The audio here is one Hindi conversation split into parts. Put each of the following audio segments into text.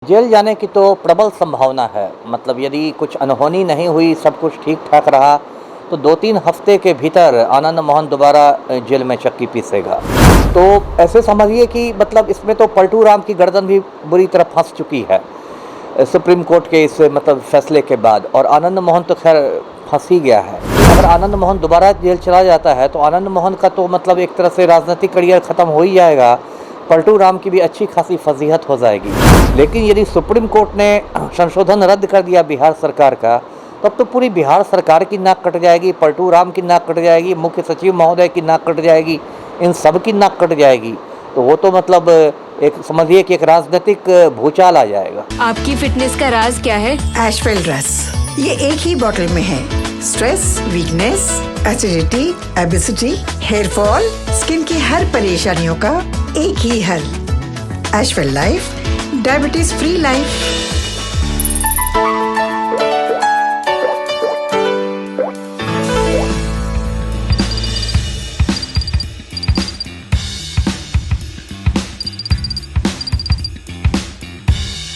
जेल जाने की तो प्रबल संभावना है। मतलब यदि कुछ अनहोनी नहीं हुई, सब कुछ ठीक-ठाक रहा, तो 2-3 हफ्ते के भीतर आनंद मोहन दोबारा जेल में चक्की पीसेगा। तो ऐसे समझिए कि मतलब इसमें तो पलटू राम की गर्दन भी बुरी तरह फँस चुकी है सुप्रीम कोर्ट के इस मतलब फैसले के बाद, और आनंद मोहन तो खैर फँस ही गया है। अगर आनंद मोहन दोबारा जेल चला जाता है तो आनंद मोहन का तो मतलब एक तरह से राजनीतिक करियर ख़त्म हो ही जाएगा। पलटू राम की भी अच्छी खासी फजीहत हो जाएगी। लेकिन यदि सुप्रीम कोर्ट ने संशोधन रद्द कर दिया बिहार सरकार का, तब तो पूरी बिहार सरकार की नाक कट जाएगी, पलटू राम की नाक कट जाएगी, मुख्य सचिव महोदय की नाक कट जाएगी, इन सब की नाक कट जाएगी। तो वो तो मतलब एक समझिए कि एक राजनीतिक भूचाल आ जाएगा। आपकी फिटनेस का राज क्या है? एशवेल रस, ये एक ही बोतल में है। Stress, weakness, acidity, obesity, hair fall, skin की हर परेशानियों का एक ही हल। Ashwell life, diabetes free life.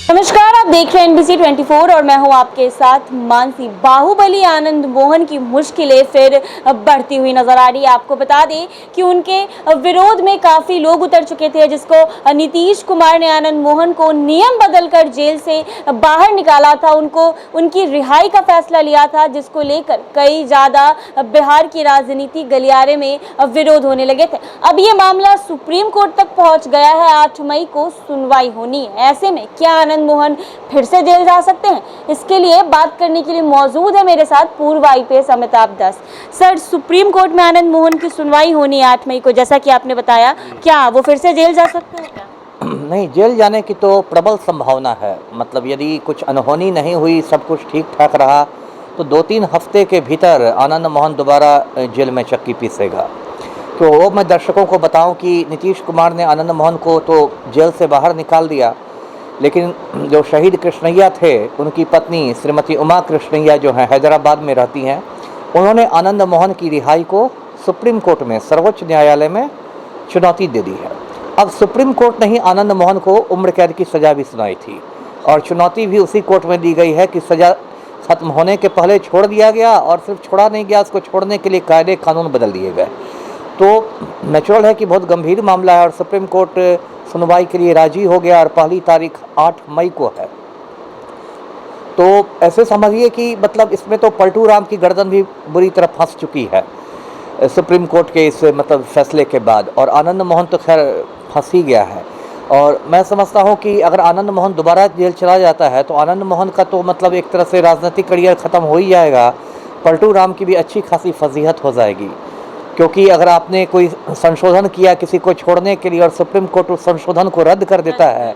नमस्कार, आप देख रहे हैं NBC 24 और मैं हूं आपके साथ मानसी। बाहुबली आनंद मोहन की मुश्किलें फिर बढ़ती हुई नजर आ रही है। आपको बता दें कि उनके विरोध में काफ़ी लोग उतर चुके थे, जिसको नीतीश कुमार ने आनंद मोहन को नियम बदलकर जेल से बाहर निकाला था, उनको उनकी रिहाई का फैसला लिया था, जिसको लेकर कई ज़्यादा बिहार की राजनीति गलियारे में विरोध होने लगे थे। अब ये मामला सुप्रीम कोर्ट तक पहुँच गया है। 8 मई को सुनवाई होनी है। ऐसे में क्या आनंद मोहन फिर से जेल जा सकते हैं? इसके लिए बात करने के लिए मौजूद है मेरे साथ पूर्व IPS अमिताभ दास सर। सुप्रीम कोर्ट में आनंद मोहन की सुनवाई होनी है 8 मई को, जैसा कि आपने बताया, क्या वो फिर से जेल जा सकते हैं क्या? नहीं, जेल जाने की तो प्रबल संभावना है। मतलब यदि कुछ अनहोनी नहीं हुई, सब कुछ ठीक-ठाक रहा, तो 2-3 हफ्ते के भीतर आनंद मोहन दोबारा जेल में चक्की पीसेगा। तो वो मैं दर्शकों को बताऊं कि नीतीश कुमार ने आनंद मोहन को तो जेल से बाहर निकाल दिया, लेकिन जो शहीद कृष्णैया थे, उनकी पत्नी श्रीमती उमा कृष्णैया जो हैं, हैदराबाद में रहती हैं, उन्होंने आनंद मोहन की रिहाई को सुप्रीम कोर्ट में, सर्वोच्च न्यायालय में चुनौती दे दी है। अब सुप्रीम कोर्ट ने ही आनंद मोहन को उम्र कैद की सज़ा भी सुनाई थी, और चुनौती भी उसी कोर्ट में दी गई है कि सज़ा खत्म होने के पहले छोड़ दिया गया, और सिर्फ छोड़ा नहीं गया, उसको छोड़ने के लिए कायदे कानून बदल दिए गए। तो नेचुरल है कि बहुत गंभीर मामला है, और सुप्रीम कोर्ट सुनवाई के लिए राजी हो गया, और पहली तारीख 8 मई को है। तो ऐसे समझिए कि मतलब इसमें तो पलटू राम की गर्दन भी बुरी तरह फंस चुकी है सुप्रीम कोर्ट के इस मतलब फैसले के बाद, और आनंद मोहन तो खैर फंस ही गया है। और मैं समझता हूँ कि अगर आनंद मोहन दोबारा जेल चला जाता है तो आनंद मोहन का तो मतलब एक तरह से राजनीतिक करियर ख़त्म हो ही जाएगा। पलटू राम की भी अच्छी खासी फजीहत हो जाएगी, क्योंकि अगर आपने कोई संशोधन किया किसी को छोड़ने के लिए और सुप्रीम कोर्ट उस संशोधन को रद्द कर देता है,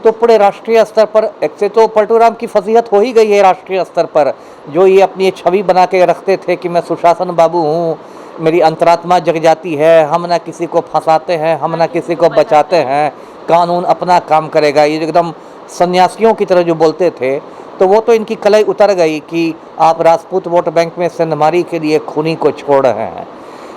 तो पूरे राष्ट्रीय स्तर पर एक से तो पलटू राम की फजीहत हो ही गई है। राष्ट्रीय स्तर पर जो ये अपनी छवि बना के रखते थे कि मैं सुशासन बाबू हूँ, मेरी अंतरात्मा जग जाती है, हम ना किसी को फंसाते हैं, हम ना किसी को बचाते हैं, कानून अपना काम करेगा, ये एकदम सन्यासियों की तरह जो बोलते थे, तो वो तो इनकी कलई उतर गई कि आप राजपूत वोट बैंक में सेंधमारी के लिए खूनी को छोड़ रहे हैं।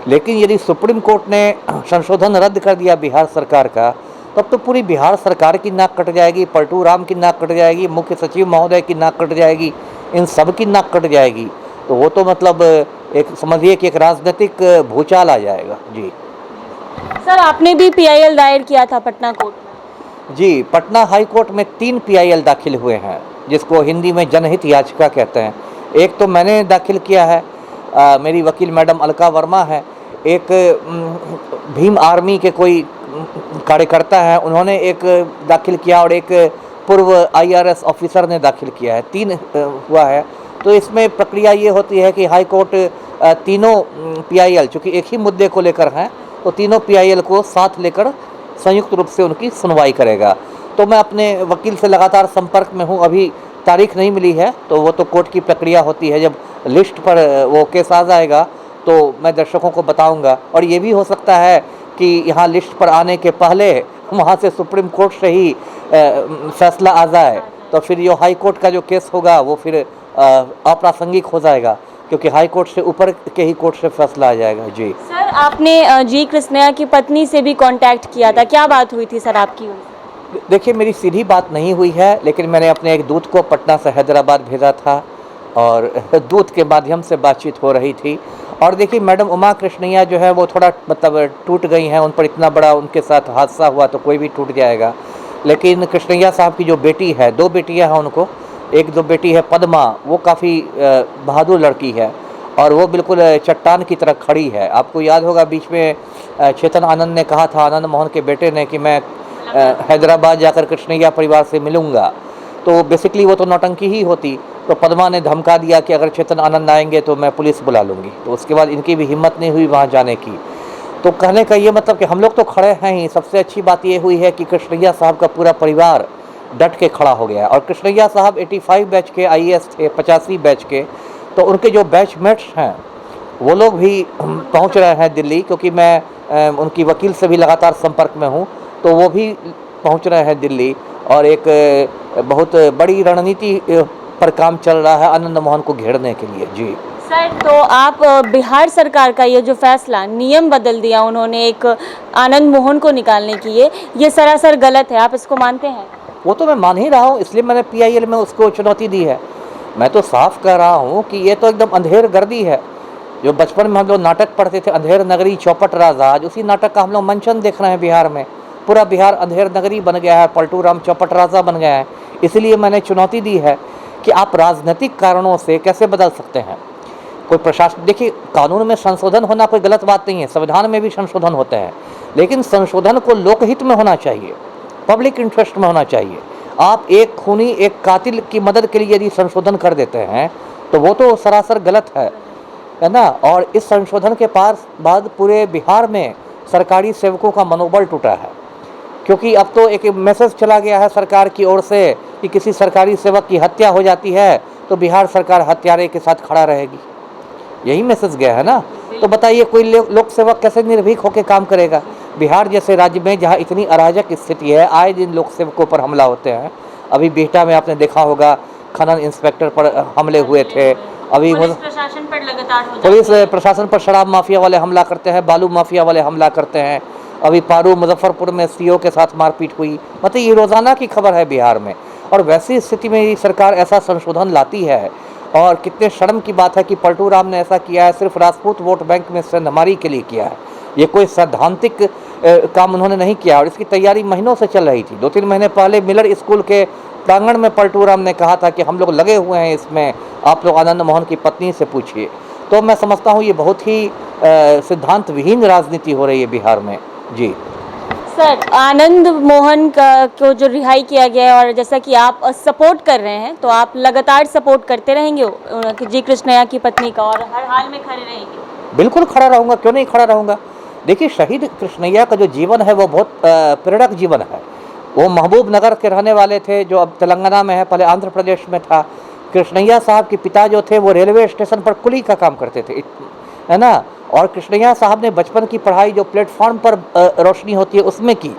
लेकिन यदि सुप्रीम कोर्ट ने संशोधन रद्द कर दिया बिहार सरकार का, तब तो पूरी बिहार सरकार की नाक कट जाएगी, पलटू राम की नाक कट जाएगी, मुख्य सचिव महोदय की नाक कट जाएगी, इन सब की नाक कट जाएगी। तो वो तो मतलब एक समझिए कि एक राजनीतिक भूचाल आ जाएगा। जी सर, आपने भी PIL दायर किया था पटना कोर्ट में? जी, पटना हाई कोर्ट में 3 PIL दाखिल हुए हैं, जिसको हिंदी में जनहित याचिका कहते हैं। एक तो मैंने दाखिल किया है, मेरी वकील मैडम अलका वर्मा है, एक भीम आर्मी के कोई कार्यकर्ता हैं, उन्होंने एक दाखिल किया, और एक पूर्व IRS ऑफिसर ने दाखिल किया है। 3 हुआ है। तो इसमें प्रक्रिया ये होती है कि हाई कोर्ट तीनों PIL, चूँकि एक ही मुद्दे को लेकर हैं, तो तीनों PIL को साथ लेकर संयुक्त रूप से उनकी सुनवाई करेगा। तो मैं अपने वकील से लगातार संपर्क में हूँ, अभी तारीख नहीं मिली है, तो वो तो कोर्ट की प्रक्रिया होती है। जब लिस्ट पर वो केस आ जाएगा तो मैं दर्शकों को बताऊंगा। और ये भी हो सकता है कि यहाँ लिस्ट पर आने के पहले वहाँ से सुप्रीम कोर्ट से ही फैसला आ जाए, तो फिर जो हाई कोर्ट का जो केस होगा वो फिर अप्रासंगिक हो जाएगा, क्योंकि हाई कोर्ट से ऊपर के ही कोर्ट से फैसला आ जाएगा। जी सर, आपने जी कृष्णैया की पत्नी से भी कांटेक्ट किया था, क्या बात हुई थी सर आपकी उनसे? देखिए, मेरी सीधी बात नहीं हुई है, लेकिन मैंने अपने एक दूत को पटना से हैदराबाद भेजा था और दूत के माध्यम से बातचीत हो रही थी। और देखिए, मैडम उमा कृष्णैया जो है वो थोड़ा मतलब टूट गई हैं, उन पर इतना बड़ा उनके साथ हादसा हुआ तो कोई भी टूट जाएगा। लेकिन कृष्णैया साहब की जो बेटी है, 2 बेटियां हैं उनको, एक जो बेटी है पद्मा, वो काफ़ी बहादुर लड़की है और वो बिल्कुल चट्टान की तरह खड़ी है। आपको याद होगा बीच में चेतन आनंद ने कहा था, आनंद मोहन के बेटे ने, कि मैं हैदराबाद जाकर कृष्णैया परिवार से मिलूंगा। तो बेसिकली वो तो नौटंकी ही होती। तो पद्मा ने धमका दिया कि अगर चेतन आनंद आएंगे तो मैं पुलिस बुला लूँगी। तो उसके बाद इनकी भी हिम्मत नहीं हुई वहाँ जाने की। तो कहने का ये मतलब कि हम लोग तो खड़े हैं ही। सबसे अच्छी बात ये हुई है कि कृष्णैया साहब का पूरा परिवार डट के खड़ा हो गया। और कृष्णैया साहब 85 बैच के IAS थे, 85 बैच के। तो उनके जो बैचमेट्स हैं वो लोग भी पहुंच रहे हैं दिल्ली, क्योंकि मैं उनकी वकील से भी लगातार संपर्क में हूं। तो वो भी पहुंच रहे हैं दिल्ली और एक बहुत बड़ी रणनीति पर काम चल रहा है आनंद मोहन को घेरने के लिए। जी सर, तो आप बिहार सरकार का ये जो फैसला, नियम बदल दिया उन्होंने एक आनंद मोहन को निकालने की, ये सरासर गलत है, आप इसको मानते हैं? वो तो मैं मान ही रहा हूँ, इसलिए मैंने PIL में उसको चुनौती दी है। मैं तो साफ कह रहा हूँ कि ये तो एकदम अंधेर गर्दी है। जो बचपन में हम लोग नाटक पढ़ते थे, अंधेर नगरी चौपट राज, आज उसी नाटक का हम लोग मंचन देख रहे हैं बिहार में। पूरा बिहार अंधेर नगरी बन गया है, पलटू राम चौपट राजा बन गया है। इसलिए मैंने चुनौती दी है कि आप राजनीतिक कारणों से कैसे बदल सकते हैं कोई प्रशासन। देखिए, कानून में संशोधन होना कोई गलत बात नहीं है, संविधान में भी संशोधन होते हैं, लेकिन संशोधन को लोकहित में होना चाहिए, पब्लिक इंटरेस्ट में होना चाहिए। आप एक खूनी, एक कातिल की मदद के लिए यदि संशोधन कर देते हैं तो वो तो सरासर गलत है ना। और इस संशोधन के बाद पूरे बिहार में सरकारी सेवकों का मनोबल टूटा है, क्योंकि अब तो एक मैसेज चला गया है सरकार की ओर से कि किसी सरकारी सेवक की हत्या हो जाती है तो बिहार सरकार हत्यारे के साथ खड़ा रहेगी। यही मैसेज गया है ना। तो बताइए, कोई लोक सेवक कैसे निर्भीक होकर काम करेगा? बिहार जैसे राज्य में जहां इतनी अराजक स्थिति है, आए दिन लोक सेवकों पर हमला होते हैं। अभी बिहटा में आपने देखा होगा, खनन इंस्पेक्टर पर हमले हुए थे। अभी पुलिस प्रशासन पर लगातार हो पुलिस प्रशासन पर शराब माफिया वाले हमला करते हैं, बालू माफिया वाले हमला करते हैं। अभी पारू मुजफ्फरपुर में CO के साथ मारपीट हुई। मतलब ये रोज़ाना की खबर है बिहार में। और वैसी स्थिति में ये सरकार ऐसा संशोधन लाती है, और कितने शर्म की बात है कि पलटू राम ने ऐसा किया है, सिर्फ राजपूत वोट बैंक में सेंधमारी के लिए किया है। ये कोई सैद्धांतिक काम उन्होंने नहीं किया, और इसकी तैयारी महीनों से चल रही थी। 2-3 महीने पहले मिलर स्कूल के प्रांगण में पलटू राम ने कहा था कि हम लोग लगे हुए हैं इसमें, आप लोग आनंद मोहन की पत्नी से पूछिए। तो मैं समझता हूँ ये बहुत ही सिद्धांत विहीन राजनीति हो रही है बिहार में। जी सर, आनंद मोहन को जो रिहाई किया गया है, और जैसा कि आप सपोर्ट कर रहे हैं, तो आप लगातार सपोर्ट करते रहेंगे जी कृष्णैया की पत्नी का, और हर हाल में खड़े रहेंगे? बिल्कुल खड़ा रहूँगा, क्यों नहीं खड़ा रहूँगा। देखिए, शहीद कृष्णैया का जो जीवन है वो बहुत प्रेरक जीवन है। वो महबूब नगर के रहने वाले थे, जो अब तेलंगाना में है, पहले आंध्र प्रदेश में था। कृष्णैया साहब के पिता जो थे वो रेलवे स्टेशन पर कुली का काम करते थे, है ना। और कृष्णैया साहब ने बचपन की पढ़ाई जो प्लेटफॉर्म पर रोशनी होती है उसमें की।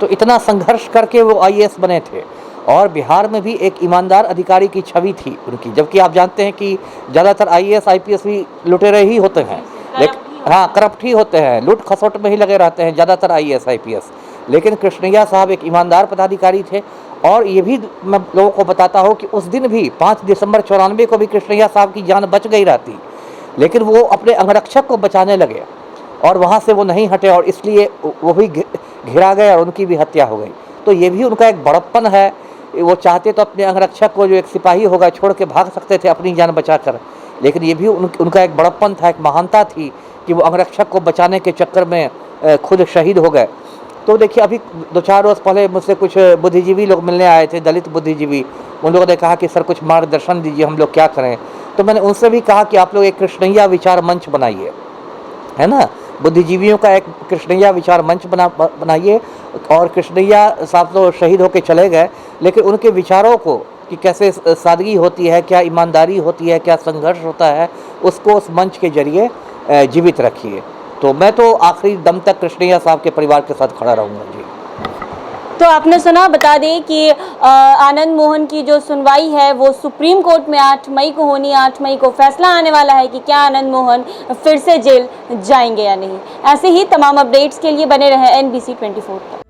तो इतना संघर्ष करके वो IAS बने थे। और बिहार में भी एक ईमानदार अधिकारी की छवि थी उनकी, जबकि आप जानते हैं कि ज़्यादातर IAS IPS भी लुटेरे ही होते हैं, लेकिन हाँ, करप्ट ही होते हैं, लूट खसोट में ही लगे रहते हैं ज़्यादातर IAS IPS। लेकिन कृष्णैया साहब एक ईमानदार पदाधिकारी थे। और ये भी मैं लोगों को बताता हूँ कि उस दिन भी 5 दिसंबर 94 को भी कृष्णैया साहब की जान बच गई रहती, लेकिन वो अपने अंगरक्षक को बचाने लगे और वहाँ से वो नहीं हटे, और इसलिए वो भी घिरा गए और उनकी भी हत्या हो गई। तो ये भी उनका एक बड़प्पन है। वो चाहते तो अपने अंगरक्षक को, जो एक सिपाही होगा, छोड़ के भाग सकते थे अपनी जान बचाकर, लेकिन ये भी उनका एक बड़प्पन था, एक महानता थी कि वो अंगरक्षक को बचाने के चक्कर में खुद शहीद हो गए। तो देखिए, अभी 2-4 रोज़ पहले मुझसे कुछ बुद्धिजीवी लोग मिलने आए थे, दलित बुद्धिजीवी। उन लोगों ने कहा कि सर कुछ मार्गदर्शन दीजिए, हम लोग क्या करें। तो मैंने उनसे भी कहा कि आप लोग एक कृष्णैया विचार मंच बनाइए, है ना। बुद्धिजीवियों का एक कृष्णैया विचार मंच बनाइए। और कृष्णैया साहब तो शहीद होकर चले गए, लेकिन उनके विचारों को कि कैसे सादगी होती है, क्या ईमानदारी होती है, क्या संघर्ष होता है, उसको उस मंच के जरिए जीवित रखिए। तो मैं तो आखिरी दम तक कृष्णैया साहब के परिवार के साथ खड़ा रहूँगा। जी, तो आपने सुना, बता दें कि आनंद मोहन की जो सुनवाई है वो सुप्रीम कोर्ट में 8 मई को होनी है। 8 मई को फैसला आने वाला है कि क्या आनंद मोहन फिर से जेल जाएंगे या नहीं। ऐसे ही तमाम अपडेट्स के लिए बने रहें NBC 24 पर।